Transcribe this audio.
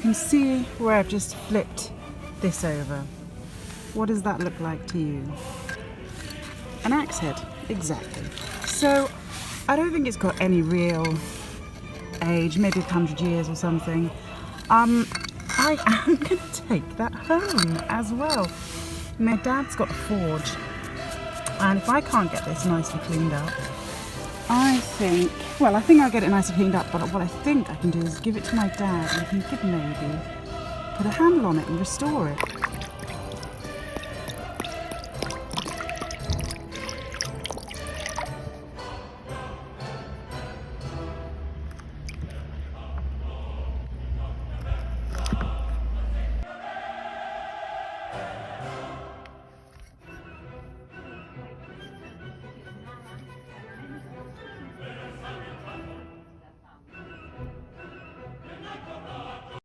can see where I've just flipped this over. What does that look like to you? An axe head, exactly. So I don't think it's got any real age, maybe 100 years or something. I am going to take that home as well. My dad's got a forge, and if I can't get this nicely cleaned up, I think I'll get it nicely cleaned up, but what I think I can do is give it to my dad, and he could maybe put a handle on it and restore it.